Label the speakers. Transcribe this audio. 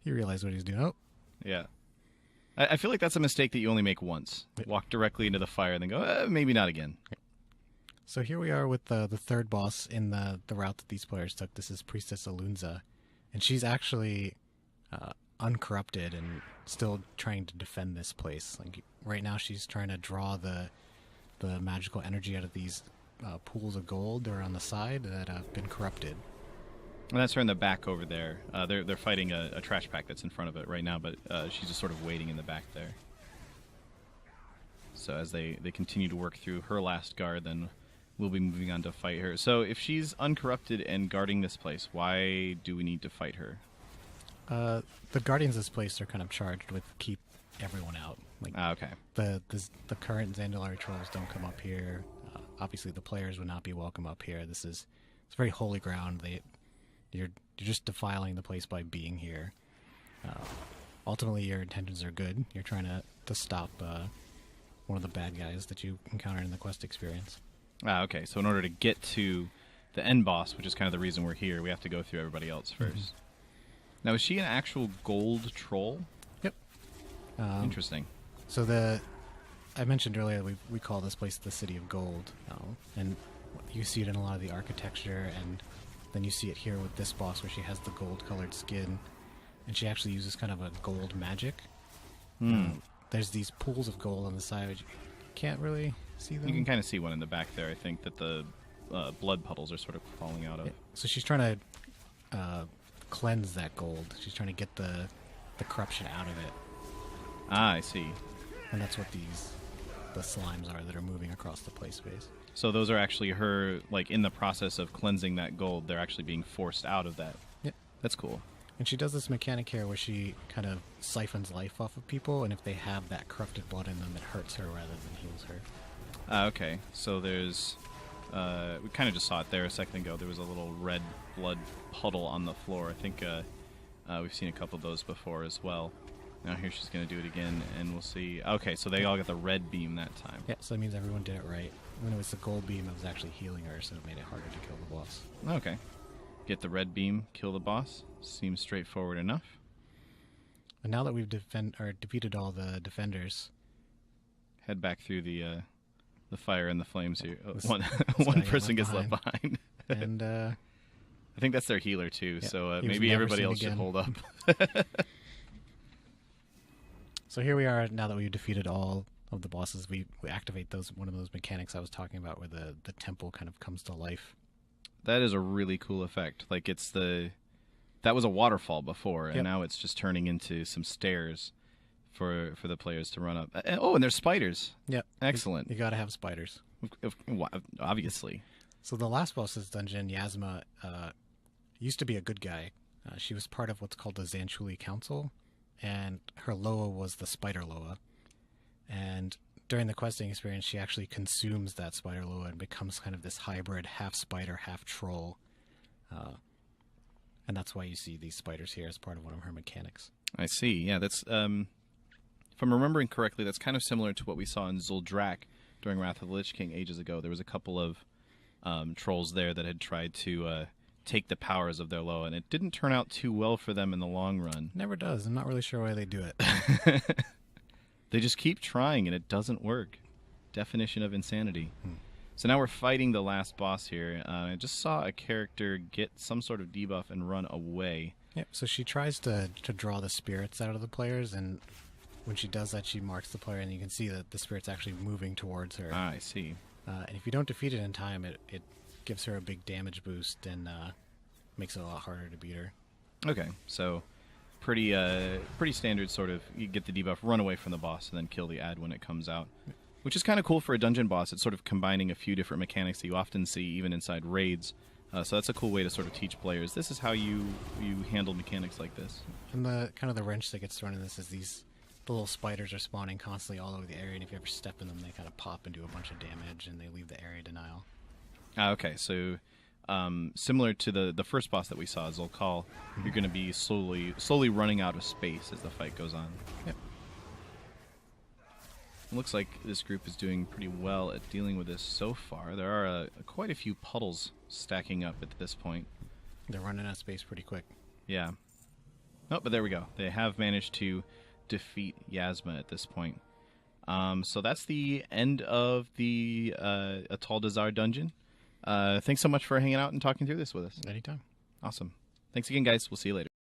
Speaker 1: He realized what he's doing. Oh,
Speaker 2: Yeah. I feel like that's a mistake that you only make once. Walk directly into the fire and then go, maybe not again.
Speaker 1: so here we are with the third boss in the route that these players took. This is Priestess Alunza, and she's actually uncorrupted and still trying to defend this place. Like right now, she's trying to draw the magical energy out of these pools of gold that are on the side that have been corrupted.
Speaker 2: And that's her in the back over there. They're fighting a trash pack that's in front of it right now, but she's just sort of waiting in the back there. So as they continue to work through her last guard, then we'll be moving on to fight her. So if she's uncorrupted and guarding this place, why do we need to fight her?
Speaker 1: The guardians of this place are kind of charged with keep everyone out. Like
Speaker 2: Okay.
Speaker 1: the current Zandalari trolls don't come up here. Obviously, the players would not be welcome up here. It's very holy ground. You're just defiling the place by being here. Ultimately, your intentions are good. You're trying to stop one of the bad guys that you encounter in the quest experience.
Speaker 2: Okay. So in order to get to the end boss, which is kind of the reason we're here, we have to go through everybody else first. Now, is she an actual gold troll?
Speaker 1: Yep.
Speaker 2: Interesting.
Speaker 1: So I mentioned earlier we call this place the City of Gold, and you see it in a lot of the architecture, and then you see it here with this boss where she has the gold-colored skin, and she actually uses kind of a gold magic. There's these pools of gold on the side, but you can't really see them.
Speaker 2: You can kind of see one in the back there, I think, that the blood puddles are sort of falling out of.
Speaker 1: Yeah. So she's trying to cleanse that gold. She's trying to get the corruption out of it.
Speaker 2: Ah, I see.
Speaker 1: And that's what the slimes are that are moving across the play space.
Speaker 2: So those are actually her, like, in the process of cleansing that gold, they're actually being forced out of that.
Speaker 1: Yep.
Speaker 2: That's cool.
Speaker 1: And she does this mechanic here where she kind of siphons life off of people, and if they have that corrupted blood in them, it hurts her rather than heals her.
Speaker 2: Okay. So there's... we kind of just saw it there a second ago. There was a little red blood puddle on the floor. I think we've seen a couple of those before as well. Now here she's going to do it again, and we'll see. Okay, so they all got the red beam that time.
Speaker 1: Yeah, so that means everyone did it right. When it was the gold beam, it was actually healing her, so it made it harder to kill the boss.
Speaker 2: Okay. Get the red beam, kill the boss. Seems straightforward enough.
Speaker 1: And now that we've defeated all the defenders,
Speaker 2: Head back through the fire and the flames here.
Speaker 1: This
Speaker 2: One
Speaker 1: guy
Speaker 2: person
Speaker 1: went
Speaker 2: gets left behind.
Speaker 1: and
Speaker 2: I think that's their healer too,
Speaker 1: Yeah,
Speaker 2: so
Speaker 1: he was
Speaker 2: maybe
Speaker 1: never
Speaker 2: everybody
Speaker 1: seen
Speaker 2: else should
Speaker 1: again.
Speaker 2: hold up.
Speaker 1: so here we are. Now that we've defeated all of the bosses, we activate one of those mechanics I was talking about, where the temple kind of comes to life.
Speaker 2: That is a really cool effect. Like that was a waterfall before, and
Speaker 1: Yep.
Speaker 2: now it's just turning into some stairs for the players to run up. And there's spiders.
Speaker 1: Yep,
Speaker 2: Excellent.
Speaker 1: You got to have spiders.
Speaker 2: Obviously.
Speaker 1: So the last boss's dungeon, Yasma, used to be a good guy. She was part of what's called the Zanchuli Council, and her Loa was the Spider Loa. And during the questing experience, she actually consumes that Spider Loa and becomes kind of this hybrid, half spider, half troll. And that's why you see these spiders here as part of one of her mechanics.
Speaker 2: I see. Yeah, that's if I'm remembering correctly, that's kind of similar to what we saw in Zuldrak during Wrath of the Lich King ages ago. There was a couple of trolls there that had tried to take the powers of their Loa, and it didn't turn out too well for them in the long run.
Speaker 1: Never does. I'm not really sure why they do it.
Speaker 2: They just keep trying, and it doesn't work. Definition of insanity. So now we're fighting the last boss here. I just saw a character get some sort of debuff and run away.
Speaker 1: Yep. So she tries to draw the spirits out of the players, and when she does that, she marks the player, and you can see that the spirit's actually moving towards her.
Speaker 2: Ah, I see.
Speaker 1: And if you don't defeat it in time, it gives her a big damage boost and makes it a lot harder to beat her.
Speaker 2: Okay, so pretty standard sort of. You get the debuff, run away from the boss, and then kill the ad when it comes out. Which is kind of cool for a dungeon boss. It's sort of combining a few different mechanics that you often see even inside raids. So that's a cool way to sort of teach players. This is how you handle mechanics like this.
Speaker 1: And the kind of the wrench that gets thrown in this is the little spiders are spawning constantly all over the area, and if you ever step in them, they kind of pop and do a bunch of damage, and they leave the area denial.
Speaker 2: Okay, so similar to the first boss that we saw, Zulkal, you're going to be slowly running out of space as the fight goes on.
Speaker 1: Yep.
Speaker 2: It looks like this group is doing pretty well at dealing with this so far. There are quite a few puddles stacking up at this point.
Speaker 1: They're running out of space pretty quick.
Speaker 2: Yeah. Oh, but there we go. They have managed to defeat Yasma at this point. So that's the end of the Atal Dazar dungeon. Thanks so much for hanging out and talking through this with us.
Speaker 1: Anytime.
Speaker 2: Awesome. Thanks again, guys. We'll see you later.